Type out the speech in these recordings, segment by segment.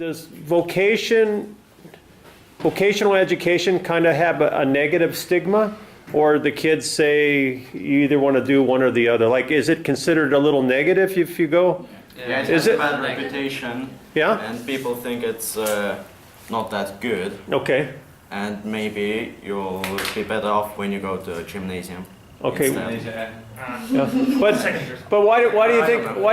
does vocational education kind of have a negative stigma? Or the kids say you either want to do one or the other? Like, is it considered a little negative if you go? Yeah, it has a bad reputation. Yeah? And people think it's not that good. Okay. And maybe you'll be better off when you go to a gymnasium. Okay. Yeah. But why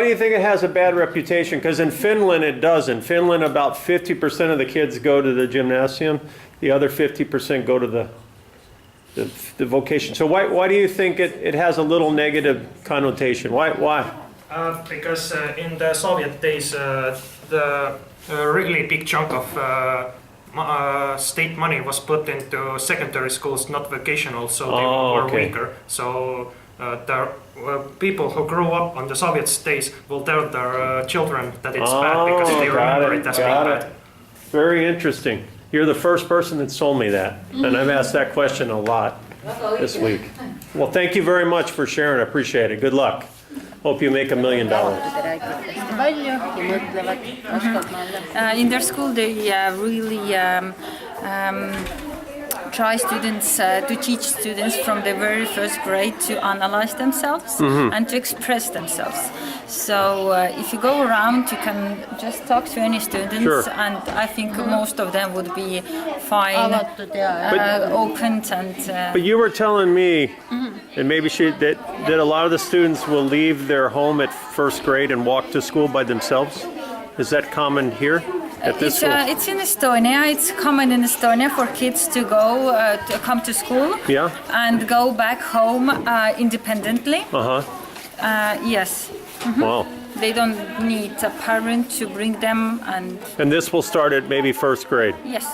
do you think it has a bad reputation? Because in Finland it does. In Finland, about 50% of the kids go to the gymnasium. The other 50% go to the vocation. So why do you think it has a little negative connotation? Why? Because in the Soviet days, the really big chunk of state money was put into secondary schools, not vocational, so they were weaker. So the people who grew up on the Soviet days will tell their children that it's bad because they remember it as being bad. Very interesting. You're the first person that told me that, and I've asked that question a lot this week. Well, thank you very much for sharing. I appreciate it. Good luck. Hope you make $1 million. In their school, they really try students to teach students from the very first grade to analyze themselves and to express themselves. So if you go around, you can just talk to any students, and I think most of them would be fine, opened, and. But you were telling me, and maybe that a lot of the students will leave their home at first grade and walk to school by themselves. Is that common here? It's in Estonia. It's common in Estonia for kids to go to come to school and go back home independently. Yes. Wow. They don't need a parent to bring them, and this will start at maybe first grade. Yes.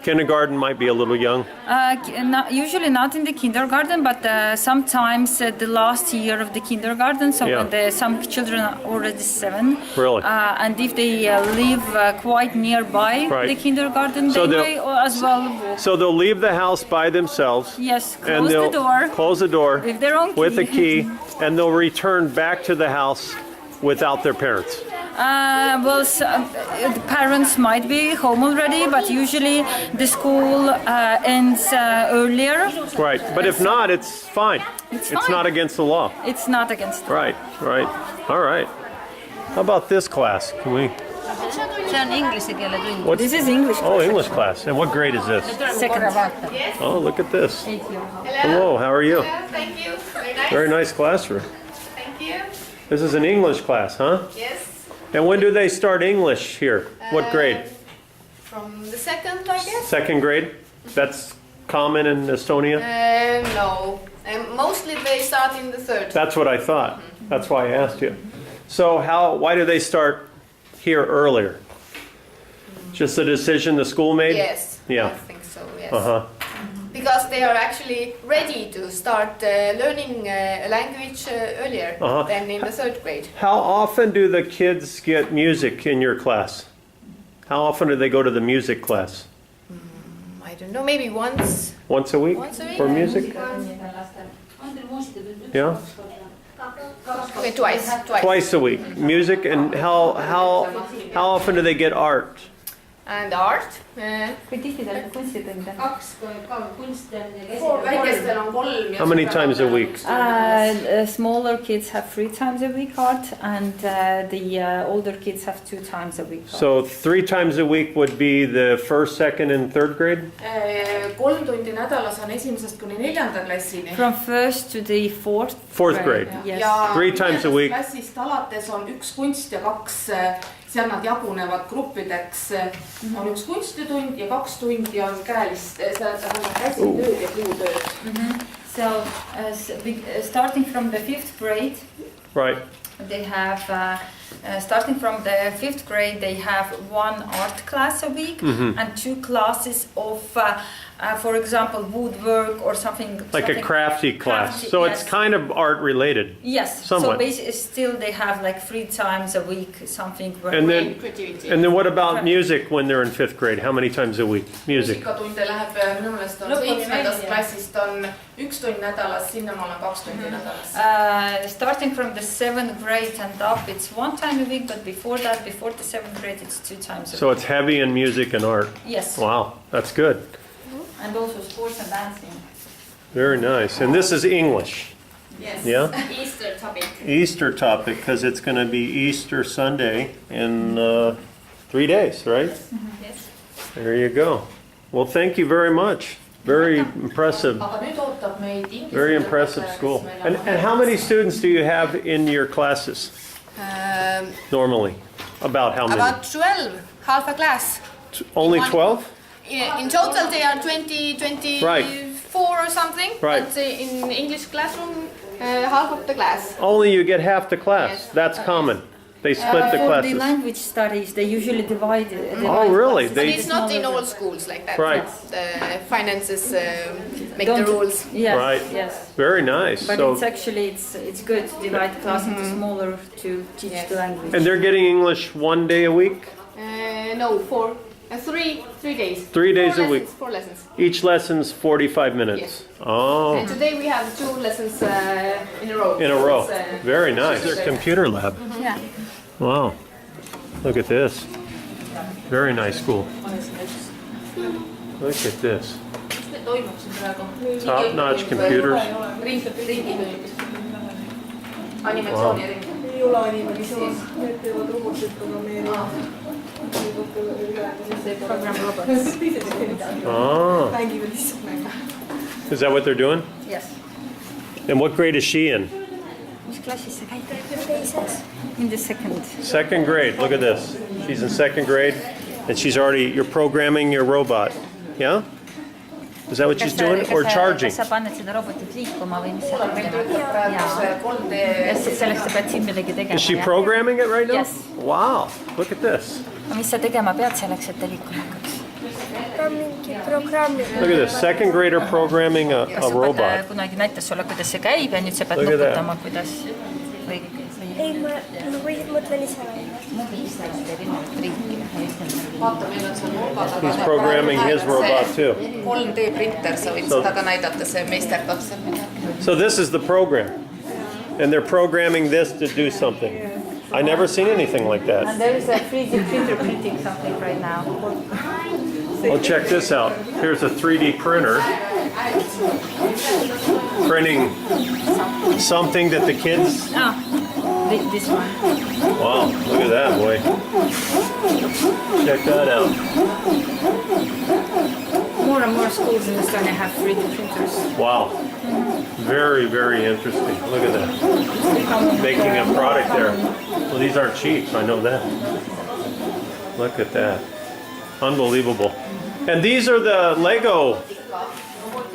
Kindergarten might be a little young. Usually not in the kindergarten, but sometimes the last year of the kindergarten. So when some children are already 7. Really? And if they live quite nearby the kindergarten, so they may as well walk. So they'll leave the house by themselves. Yes, and they'll close the door with their own key. With a key, and they'll return back to the house without their parents. The parents might be home already, but usually the school ends earlier. Right, but if not, it's fine. It's not against the law. It's not against the law. Right. All right. How about this class? Can we? This is English class. Oh, English class. And what grade is this? Second. Oh, look at this. Hello, how are you? Hello, thank you. Very nice classroom. Thank you. This is an English class, huh? Yes. And when do they start English here? What grade? From the second, I guess. Second grade? That's common in Estonia? No. Mostly they start in the third. That's what I thought. That's why I asked you. So why do they start here earlier? Just a decision the school made? Yes. Yeah. I think so, yes. Because they are actually ready to start learning a language earlier than in the third grade. How often do the kids get music in your class? How often do they go to the music class? I don't know, maybe once. Once a week? Once a week? For music? Yeah? Okay, twice. Twice a week. Music, and how often do they get art? And art. How many times a week? Smaller kids have 3 times a week art, and the older kids have 2 times a week art. So 3 times a week would be the first, second, and third grade? 3 tundi nädalas on esimesest kuni 4. klassini. From first to the fourth grade. Yes. Ja 3 times a week. Klassist alates on 1 kunst ja 2, seal nad jagunevad gruppideks. On 1 kunstitund ja 2 tundi on käsitööd ja puutööd. So starting from the 5th grade, right. They have starting from the 5th grade, they have 1 art class a week and 2 classes of For example, woodwork or something. Like a something crafty class. crafty, So yes. it's kind of art related. Yes. somewhat. So basically, still they have like 3 times a week something. Where And then, Creativity. and then what about music when they're in 5th grade? How many times a week? Music. muusikatunde läheb minu meelest on Lõpuni 7. välja. klassist on 1 tund nädalas, sinnamaale 2 tundi nädalas. Starting from the 7th grade and up, it's 1 time a week. But before that, before the 7th grade, it's 2 times a So week. it's heavy in music and art. Yes. Wow, that's good. And also sports and dancing. Very nice. And this is English. Yes. Yeah? Easter topic. Easter topic, because it's going to be Easter Sunday in 3 days, right? Yes. There you go. Well, thank you very much. Very impressive. Aga nüüd ootab meid inglise Very impressive school. And how many students do you have in your classes normally? About how many? About 12, half a class. Only 12? In total, they are 20, 24 Right. or something. Right. But in English classroom, half of the class. Only you get half the class. Yes. That's common. They split the For the classes. language studies, they usually divide. Oh, really? But They- it's not in all schools like that. Right. The finances make Don't- the rules. Yes. Right. Yes. Very nice. But So, it's actually it's good to divide the class into smaller to teach Yes. the language. and they're getting English 1 day a week? No, 4, 3 days. 3 days Four a week. lessons, 4 lessons. Each lesson's 45 minutes. Yes. Oh, And today we have 2 lessons in a row. in a row. It's, Very nice. Their computer lab. yeah. Wow. Look at this. Very nice school. Look at this. toimub siin praegu? Top-notch computers. ringitund. Animatsiooniring. ei ole animatsioon, need teevad robotid programmeerima. Oh, mängivad lihtsalt mänge. is that what they're doing? Yes. And what grade is she in? Mis klassis sa käid? In the 2nd. 2nd grade. Look at this. She's in 2nd grade, and you're programming your robot. Yeah? Is that what she's doing? Or charging? Kas sa paned seda robotit liikuma või mis sa Meil teed? töötab praegu see 3D. Ja selleks sa pead siin midagi tegema. Is she jah? programming it right now? Yes. Wow. Look at this. Aga mis sa tegema pead selleks, et ta liikuma hakkaks? mingi programmi. Look at this. 2nd grader programming a Kas sa pead, robot. kunagi näitas sulle, kuidas see käib ja nüüd sa pead Look at that. nuputama, kuidas või ei, ma mõtlen ise välja. Vaata, meil on seal nurga taga. He's programming his robot too. 3D printer, sa võid seda ka näidata, see meisterdab seal midagi. So this is the program. And they're programming this to do something. I never seen anything like that. And there is a 3D printer printing something right now. Well, check this out. Here's a 3D printer printing something that the kids. This one. Wow, look at that, boy. Check that out. More and more schools in Estonia have 3D printers. Wow. Very, very interesting. Look at that. Making a product there. Well, these aren't cheap, I know that. Look at that. Unbelievable. And these are the Lego.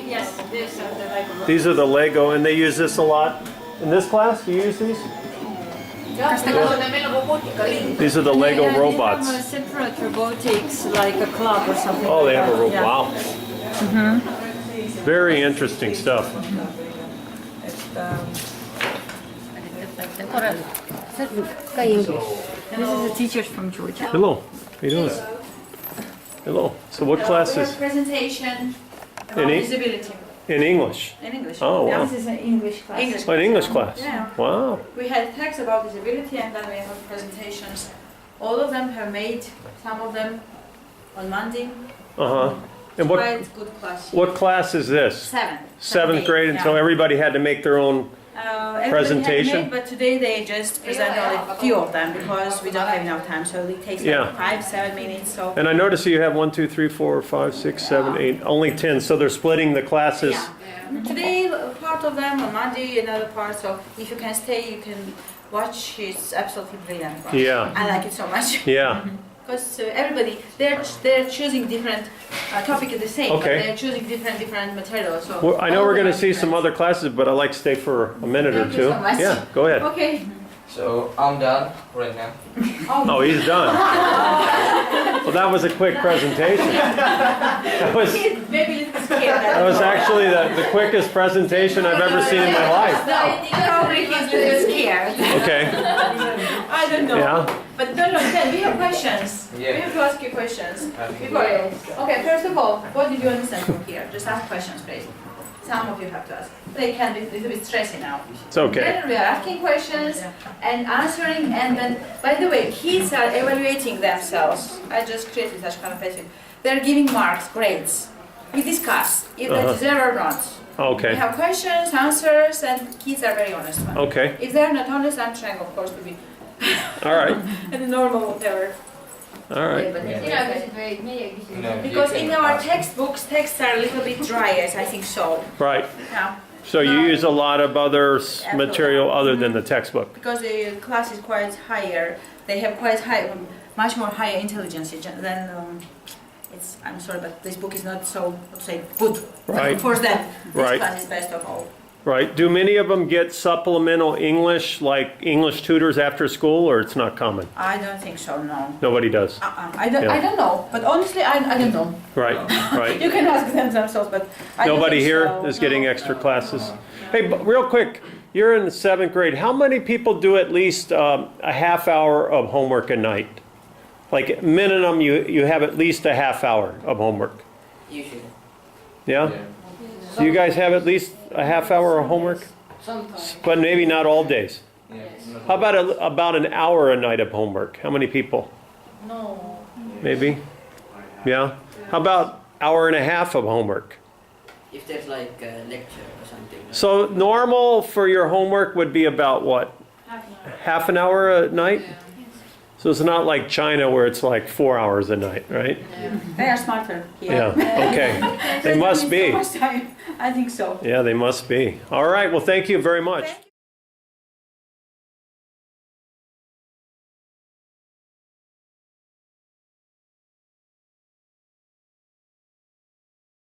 Yes, these are the Lego. These are the Lego, and they use this a lot. In this class, do you use these? Jah, meil on robootika. These are the Lego Yeah, robots. They have a separate robotics, like a club or something. Oh, they like have a that. robot. Yeah. Wow. Very interesting stuff. This is the teachers from Georgia. Hello. How you doing? Hello. So what classes? Presentation about Any? disability In English. in English. Oh, wow. This is an English class. English. Oh, an English class. Yeah. Wow. We had text about disability and then we have presentations. All of them have made, some of them on Monday. Uh-huh. And what Quite good class. what class is this? 7th. 7th grade, and so everybody had to make their own. Everybody Presentation? had made, but today they just present only a few of them because we don't have enough time. So it takes Yeah. like 5-7 minutes. So And I notice you have 1, 2, 3, 4, 5, 6, 7, 8, only 10. So they're splitting the classes. yeah. Today part of them on Monday, another part. So if you can stay, you can watch. It's absolutely brilliant. Yeah. I like it so much. Yeah. Because everybody, they're choosing different topic is the same, Okay. but they're choosing different materials. So Well, I know all we're of going to them see are some different. other classes, but I'd like to stay for a minute or Thank you two. so much. Yeah, go ahead. Okay. So I'm done right now. Oh, he's done. Well, that was a quick presentation. That was Maybe it's scared. that was actually the quickest presentation I've ever seen in my life. Probably he's a little scared. Okay. I don't know. Yeah. But no, Ken, we have questions. We have to ask you questions. Before you. Okay, first of all, what did you understand from here? Just ask questions, please. Some of you have to ask. They can be a little bit stressy now. It's okay. Then we are asking questions and answering, and then, by the way, kids are evaluating themselves. I just created such kind of question. They're giving marks, grades. We discuss if they deserve or not. We Okay. have questions, answers, and kids are very honest. Okay. If they're not honest, I'm trying, of course, to be All right. at the normal whatever. All right. Because in our textbooks, texts are a little bit dry, as I think so. Right. Yeah. So you use a lot of other material other than the textbook. Because the class is quite higher, they have quite high, much more higher intelligence than. It's. I'm sorry, but this book is not so, let's say, good. Right. For them, this Right. class is best of all. Right. Do many of them get supplemental English, like English tutors after school, or it's not common? I don't think so. No. Nobody does. I don't. Yeah. I don't know. But honestly, I don't know. Right. Right. You can ask them themselves, but I don't Nobody think here so. is getting extra classes. Hey, but real quick, you're in the 7th grade. How many people do at least a half hour of homework a night? Like minimum, you have at least a half hour of homework. Usually. Yeah? Do you guys have at least a half hour of homework? Sometimes. But maybe not all days. How about about an hour a night of homework? How many people? No. Maybe? Yeah? How about hour and a half of homework? If there's like a lecture or something. So normal for your homework would be about what? Half an hour a night? So it's not like China where it's like 4 hours a night, right? They are smarter here. Yeah, okay. They must be. I think so. Yeah, they must be. All right, well, thank you very much.